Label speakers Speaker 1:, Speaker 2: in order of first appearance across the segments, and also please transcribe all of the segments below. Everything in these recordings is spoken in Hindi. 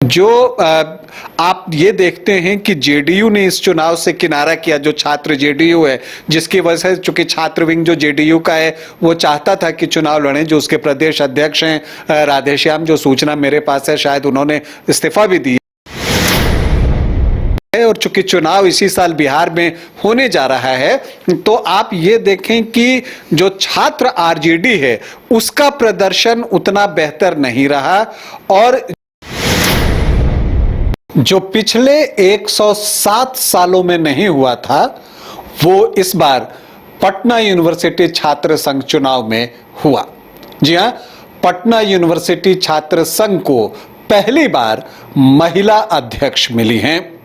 Speaker 1: जो आप ये देखते हैं कि जेडीयू ने इस चुनाव से किनारा किया, जो छात्र जेडीयू है, जिसकी वजह से चूंकि छात्र विंग जो जेडीयू का है वो चाहता था कि चुनाव लड़ें, जो उसके प्रदेश अध्यक्ष हैं राधेश्याम, जो सूचना मेरे पास है शायद उन्होंने इस्तीफा भी दिया है। और चूंकि चुनाव इसी साल बिहार में होने जा रहा है, तो आप ये देखें कि जो छात्र आरजेडी है उसका प्रदर्शन उतना बेहतर नहीं रहा, और जो पिछले 107 सालों में नहीं हुआ था वो इस बार पटना यूनिवर्सिटी छात्र संघ चुनाव में हुआ। जी हां, पटना यूनिवर्सिटी छात्र संघ को पहली बार महिला अध्यक्ष मिली हैं।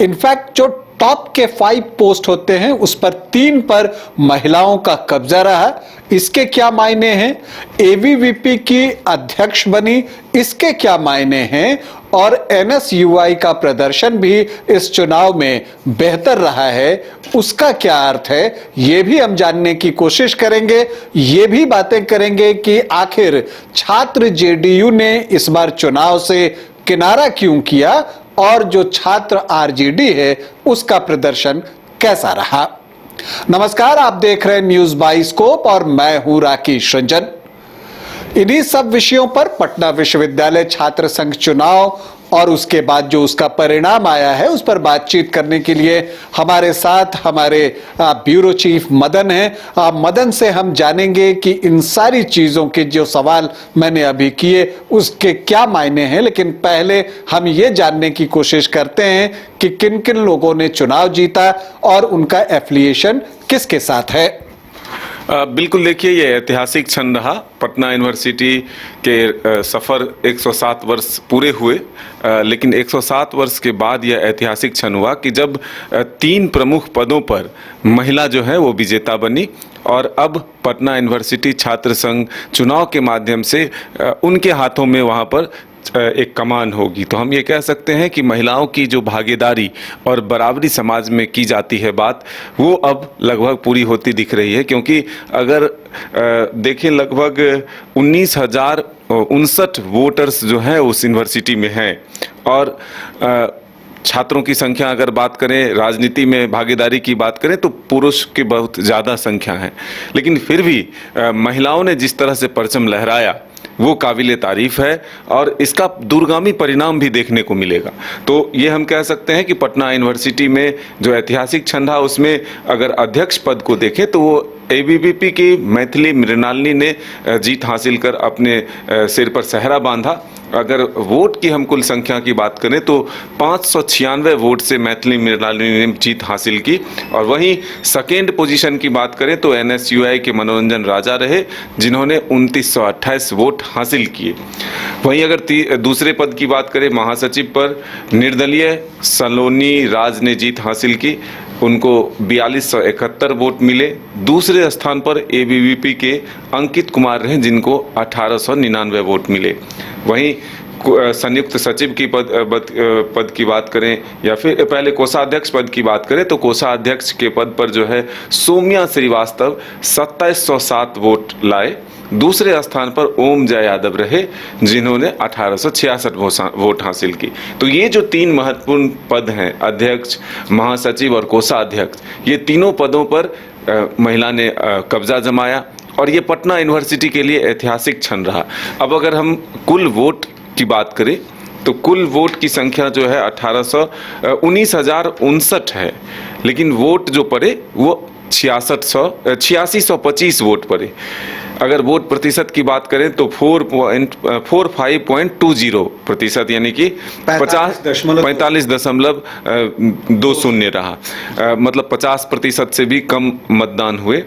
Speaker 1: इनफैक्ट जो टॉप के 5 पोस्ट होते हैं उस पर 3 पर महिलाओं का कब्जा रहा। इसके क्या मायने हैं? एबीवीपी की अध्यक्ष बनी, इसके क्या मायने हैं? और एनएसयूआई का प्रदर्शन भी इस चुनाव में बेहतर रहा है, उसका क्या अर्थ है? यह भी हम जानने की कोशिश करेंगे। ये भी बातें करेंगे कि आखिर छात्र जेडीयू ने इस बार चुनाव से किनारा क्यों किया, और जो छात्र आरजेडी है उसका प्रदर्शन कैसा रहा। नमस्कार, आप देख रहे हैं न्यूज बाइस्कोप और मैं हूं राकेश रंजन। इन्हीं सब विषयों पर पटना विश्वविद्यालय छात्र संघ चुनाव और उसके बाद जो उसका परिणाम आया है उस पर बातचीत करने के लिए हमारे साथ हमारे ब्यूरो चीफ मदन हैं। मदन से हम जानेंगे कि इन सारी चीजों के जो सवाल मैंने अभी किए उसके क्या मायने हैं, लेकिन पहले हम ये जानने की कोशिश करते हैं कि किन किन लोगों ने चुनाव जीता और उनका एफिलिएशन किसके साथ है।
Speaker 2: बिल्कुल, देखिए ये ऐतिहासिक क्षण रहा। पटना यूनिवर्सिटी के सफ़र 107 वर्ष पूरे हुए, लेकिन 107 वर्ष के बाद यह ऐतिहासिक क्षण हुआ कि जब 3 प्रमुख पदों पर महिला जो है वो विजेता बनी, और अब पटना यूनिवर्सिटी छात्र संघ चुनाव के माध्यम से उनके हाथों में वहाँ पर एक कमान होगी। तो हम ये कह सकते हैं कि महिलाओं की जो भागीदारी और बराबरी समाज में की जाती है बात, वो अब लगभग पूरी होती दिख रही है। क्योंकि अगर देखें, लगभग 19,059 वोटर्स जो हैं उस यूनिवर्सिटी में हैं, और छात्रों की संख्या अगर बात करें, राजनीति में भागीदारी की बात करें तो पुरुष की बहुत ज़्यादा संख्या है, लेकिन फिर भी महिलाओं ने जिस तरह से परचम लहराया वो काबिले तारीफ है, और इसका दूरगामी परिणाम भी देखने को मिलेगा। तो ये हम कह सकते हैं कि पटना यूनिवर्सिटी में जो ऐतिहासिक क्षण था उसमें अगर अध्यक्ष पद को देखें तो वो एबीवीपी की मैथिली मृणालिनी ने जीत हासिल कर अपने सिर पर सेहरा बांधा। अगर वोट की हम कुल संख्या की बात करें तो 596 वोट से मैथिली मृणालिनी ने जीत हासिल की, और वहीं सेकेंड पोजीशन की बात करें तो एनएसयूआई के मनोरंजन राजा रहे, जिन्होंने 2928 वोट हासिल किए। वहीं अगर दूसरे पद की बात करें, महासचिव पर निर्दलीय सलोनी राज ने जीत हासिल की, उनको 4271 वोट मिले। दूसरे स्थान पर एबीवीपी के अंकित कुमार रहे, जिनको 1899 वोट मिले। वहीं संयुक्त सचिव की पद की बात करें, या फिर पहले कोषाध्यक्ष पद की बात करें तो कोषाध्यक्ष के पद पर जो है सौम्या श्रीवास्तव 2707 वोट लाए। दूसरे स्थान पर ओम जय यादव रहे, जिन्होंने 1866 वोट हासिल की। तो ये जो 3 महत्वपूर्ण पद हैं, अध्यक्ष, महासचिव और कोषाध्यक्ष, ये तीनों पदों पर महिला ने कब्जा जमाया, और ये पटना यूनिवर्सिटी के लिए ऐतिहासिक क्षण रहा। अब अगर हम कुल वोट की बात करें तो कुल वोट की संख्या जो है 19,059 है, लेकिन वोट जो पड़े वो 8625 वोट पड़े। अगर वोट प्रतिशत की बात करें तो 45.20%, यानी कि 45.20 रहा। मतलब 50% से भी कम मतदान हुए,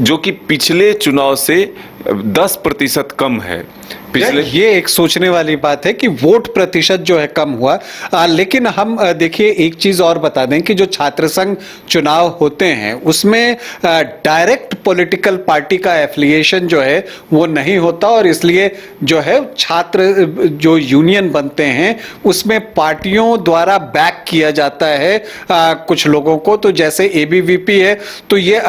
Speaker 2: जो कि पिछले चुनाव से 10% कम है।
Speaker 1: पिछले ये एक सोचने वाली बात है कि वोट प्रतिशत जो है कम हुआ, लेकिन हम देखिए एक चीज और बता दें कि जो छात्र संघ चुनाव होते हैं उसमें डायरेक्ट पॉलिटिकल पार्टी का एफिलिएशन जो है वो नहीं होता, और इसलिए जो है छात्र जो यूनियन बनते हैं उसमें पार्टियों द्वारा बैक किया जाता है कुछ लोगों को। तो जैसे एबीवीपी है तो ये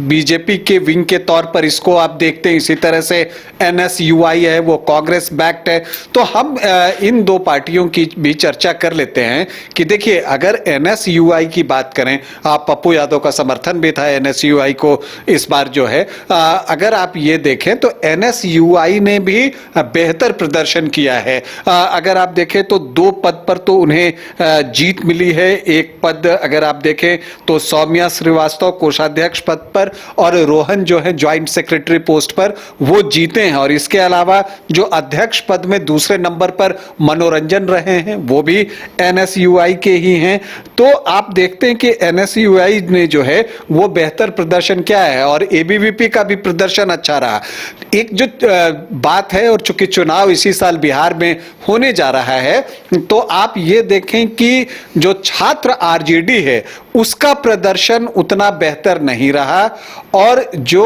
Speaker 1: बीजेपी के विंग के तौर पर इसको आप देखते हैं, इसीलिए तरह से NSUI है वो कांग्रेस बैक्ड है। तो हम इन दो पार्टियों की भी चर्चा कर लेते हैं कि देखिए, अगर NSUI की बात करें, आप पप्पू यादव का समर्थन भी था NSUI को इस बार जो है, अगर आप ये देखें तो NSUI ने भी बेहतर प्रदर्शन किया है। अगर आप देखें तो 2 पद पर तो उन्हें जीत मिली है। एक पद अगर आप देखें तो सौम्या श्रीवास्तव कोषाध्यक्ष पद पर और रोहन जो है ज्वाइंट सेक्रेटरी पोस्ट पर वो जीते हैं। और इसके अलावा जो अध्यक्ष पद में दूसरे नंबर पर मनोरंजन रहे हैं वो भी NSUI के ही हैं। तो आप देखते हैं कि NSUI ने जो है वो बेहतर प्रदर्शन क्या है, और ABVP का भी प्रदर्शन अच्छा रहा। एक जो बात है, और चूंकि चुनाव इसी साल बिहार में होने जा रहा है, तो आप ये देखें कि जो छात्र RJD है उसका प्रदर्शन उतना बेहतर नहीं रहा। और जो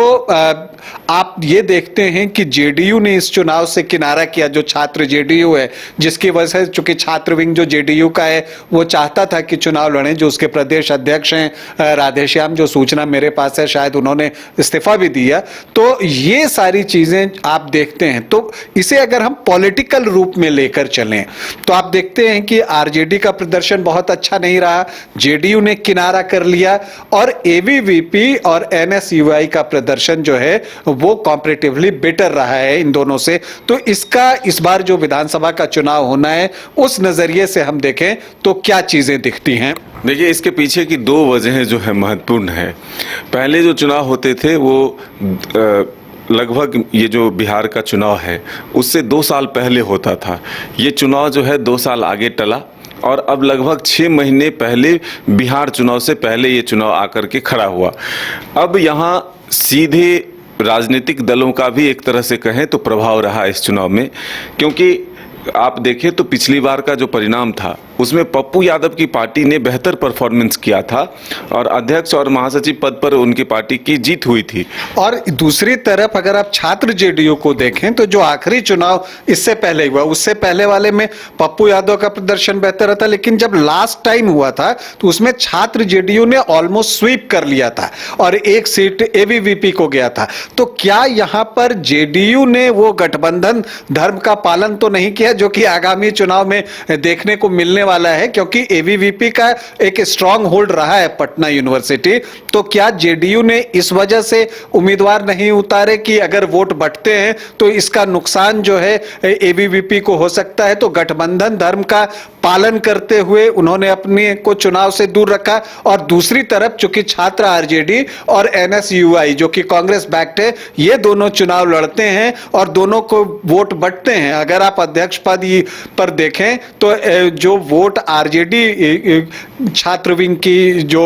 Speaker 1: आप ये देखते हैं कि JDU ने इस चुनाव से किनारा किया, जो छात्र JDU है, जिसकी वजह से चूंकि छात्र विंग जो JDU का है वो चाहता था कि चुनाव लड़े, जो उसके प्रदेश अध्यक्ष हैं राधेश्याम, जो सूचना मेरे पास है शायद उन्होंने इस्तीफा भी दिया। तो ये सारी चीजें आप देखते हैं। तो इसे अगर हम पॉलिटिकल रूप में लेकर चलें तो आप देखते हैं कि RJD का प्रदर्शन बहुत अच्छा नहीं रहा, JDU ने किनारा कर लिया, और ABVP और NSUI का प्रदर्शन जो है वो कॉम्पैरेटिवली बेटर रहा है इन दोनों से। तो इसका इस बार जो विधानसभा का चुनाव होना है उस नजरिए से हम देखें तो क्या चीजें दिखती हैं?
Speaker 2: देखिए, इसके पीछे की 2 वजहें जो है महत्वपूर्ण है। पहले जो चुनाव होते थे वो लगभग ये जो बिहार का चुनाव है उससे 2 साल पहले होता था। ये चुनाव जो है 2 साल आगे टला, और अब लगभग 6 महीने पहले बिहार चुनाव से पहले ये चुनाव आकर के खड़ा हुआ। अब यहाँ सीधे राजनीतिक दलों का भी एक तरह से कहें तो प्रभाव रहा इस चुनाव में, क्योंकि आप देखें तो पिछली बार का जो परिणाम था उसमें पप्पू यादव की पार्टी ने बेहतर परफॉर्मेंस किया था और अध्यक्ष और महासचिव पद पर उनकी पार्टी की जीत हुई थी।
Speaker 1: और दूसरी तरफ अगर आप छात्र JDU को देखें तो जो आखिरी चुनाव इससे पहले हुआ, उससे पहले वाले में पप्पू यादव का प्रदर्शन बेहतर था, लेकिन जब लास्ट टाइम हुआ था तो उसमें छात्र JDU ने ऑलमोस्ट स्वीप कर लिया था और एक सीट ABVP को गया था। तो क्या यहां पर JDU ने वो गठबंधन धर्म का पालन तो नहीं किया जो कि आगामी चुनाव में देखने को मिलने वाला है, क्योंकि ABVP का एक स्ट्रांग होल्ड रहा है पटना यूनिवर्सिटी। तो क्या JDU ने इस वजह से उम्मीदवार नहीं उतारे कि अगर वोट बंटते हैं तो इसका नुकसान जो है ABVP को हो सकता है? तो गठबंधन धर्म का पालन करते हुए उन्होंने अपने को चुनाव से दूर रखा। और दूसरी तरफ चूंकि छात्र RJD और NSUI जो कि कांग्रेस बैक्ड है, ये दोनों चुनाव लड़ते हैं और दोनों को वोट बंटते हैं। अगर आप अध्यक्ष पद पर देखें तो जो वोट RJD छात्र विंग की जो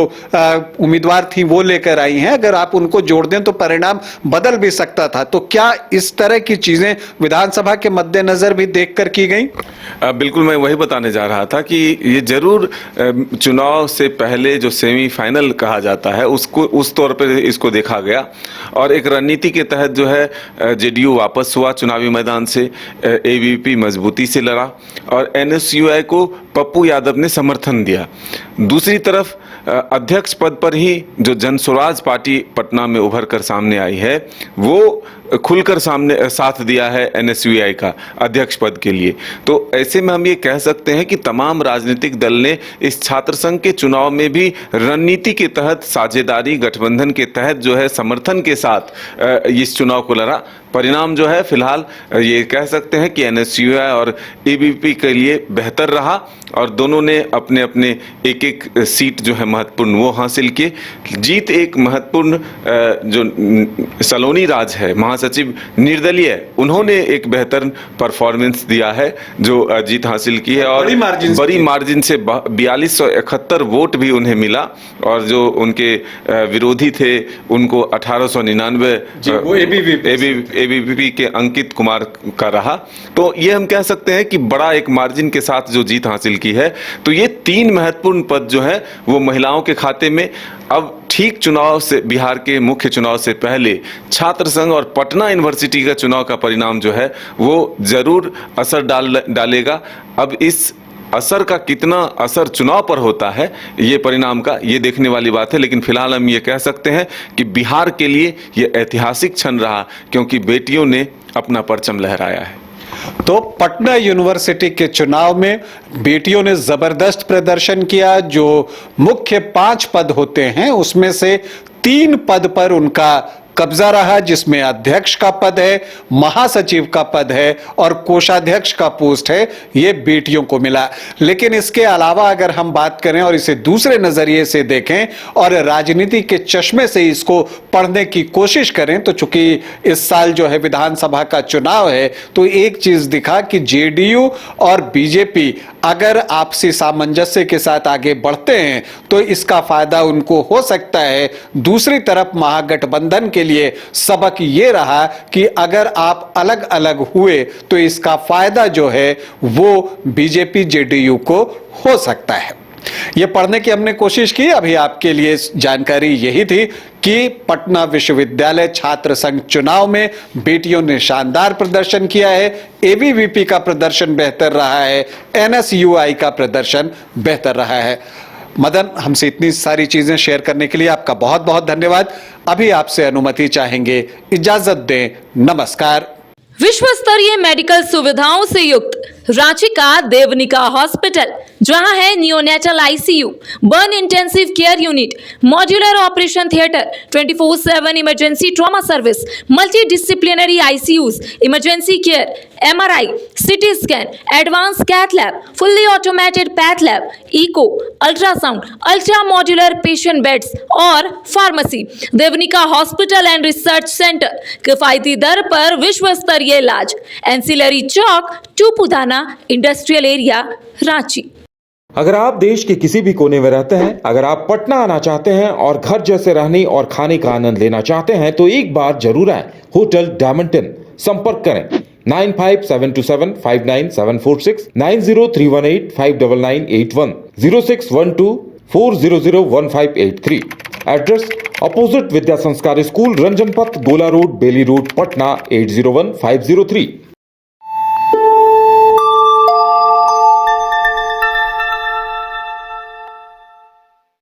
Speaker 1: उम्मीदवार थी वो लेकर आई हैं, अगर आप उनको जोड़ दें तो परिणाम बदल भी सकता था। तो क्या इस तरह की चीजें विधानसभा के मद्देनजर भी देखकर की गई?
Speaker 2: बिल्कुल, मैं वही बताने जा रहा था कि ये जरूर चुनाव से पहले जो सेमीफाइनल कहा जाता है उसको उस तौर पर इसको देखा गया, और एक रणनीति के तहत जो है JDU वापस हुआ चुनावी मैदान से, ABVP मजबूती से लड़ा और NSUI को पप्पू यादव ने समर्थन दिया। दूसरी तरफ अध्यक्ष पद पर ही जो जन स्वराज पार्टी पटना में उभर कर सामने आई है वो खुलकर सामने साथ दिया है NSUI का अध्यक्ष पद के लिए। तो ऐसे में हम ये कह सकते हैं कि तमाम राजनीतिक दल ने इस छात्र संघ के चुनाव में भी रणनीति के तहत साझेदारी गठबंधन के तहत जो है समर्थन के साथ इस चुनाव को लड़ा। परिणाम जो है फिलहाल ये कह सकते हैं कि NSUI और ABVP के लिए बेहतर रहा और दोनों ने अपने अपने एक एक सीट जो है महत्वपूर्ण वो हासिल किए। जीत एक महत्वपूर्ण जो सलोनी राज है महासचिव निर्दलीय, उन्होंने एक बेहतर परफॉर्मेंस दिया है जो जीत हासिल की है और बड़ी मार्जिन से 4271 वोट भी उन्हें मिला और जो उनके विरोधी थे उनको 1899 ABVP के अंकित कुमार का रहा। तो ये हम कह सकते हैं कि बड़ा एक मार्जिन के साथ जो जीत हासिल की है। तो ये 3 महत्वपूर्ण पद जो है वो महिलाओं के खाते में। अब ठीक चुनाव से, बिहार के मुख्य चुनाव से पहले छात्र संघ और पटना यूनिवर्सिटी का चुनाव का परिणाम जो है वो जरूर असर डालेगा। अब इस असर का कितना असर चुनाव पर होता है, ये परिणाम का ये देखने वाली बात है। लेकिन फिलहाल हम ये कह सकते हैं कि बिहार के लिए ये ऐतिहासिक क्षण रहा, क्योंकि बेटियों ने अपना परचम लहराया है।
Speaker 1: तो पटना यूनिवर्सिटी के चुनाव में बेटियों ने जबरदस्त प्रदर्शन किया। जो मुख्य 5 पद होते हैं उसमें से 3 पद पर उनका कब्जा रहा, जिसमें अध्यक्ष का पद है, महासचिव का पद है और कोषाध्यक्ष का पोस्ट है, ये बेटियों को मिला। लेकिन इसके अलावा अगर हम बात करें और इसे दूसरे नजरिए से देखें और राजनीति के चश्मे से इसको पढ़ने की कोशिश करें, तो चूंकि इस साल जो है विधानसभा का चुनाव है, तो एक चीज दिखा कि जेडीयू और बीजेपी अगर आपसी सामंजस्य के साथ आगे बढ़ते हैं तो इसका फायदा उनको हो सकता है। दूसरी तरफ महागठबंधन के लिए सबक ये रहा कि अगर आप अलग अलग हुए तो इसका फायदा जो है वो बीजेपी जेडीयू को हो सकता है। ये पढ़ने की हमने कोशिश की। अभी आपके लिए जानकारी यही थी कि पटना विश्वविद्यालय छात्र संघ चुनाव में बेटियों ने शानदार प्रदर्शन किया है। एबीवीपी का प्रदर्शन बेहतर रहा है, एनएसयूआई का प्रदर्शन बेहतर रहा है। मदन, हमसे इतनी सारी चीजें शेयर करने के लिए आपका बहुत बहुत धन्यवाद। अभी आपसे अनुमति चाहेंगे, इजाजत दें, नमस्कार।
Speaker 3: विश्व स्तरीय मेडिकल सुविधाओं से युक्त रांची का देवनिका हॉस्पिटल, जहां है neonatal ICU, burn intensive care unit, modular operation theatre, 24/7 emergency trauma service, multi disciplinary ICUs, emergency care, MRI, city scan, advance cath lab, fully automated path lab, echo, ultrasound, ultra modular patient beds और pharmacy. Devanika hospital and research centre, किफायती दर पर विश्व स्तरीय इलाज, Ancillary Chowk, Tupudana industrial area, Ranchi.
Speaker 4: अगर आप देश के किसी भी कोने में रहते हैं, अगर आप पटना आना चाहते हैं और घर जैसे रहने और खाने का आनंद लेना चाहते हैं, तो एक बार जरूर आए होटल डायमंटन। संपर्क करें 9572759746, 9031859981, 0612400158 एड्रेस अपोजिट विद्या संस्कार स्कूल, रंजन पथ, गोला रोड, बेली रोड, पटना 801503।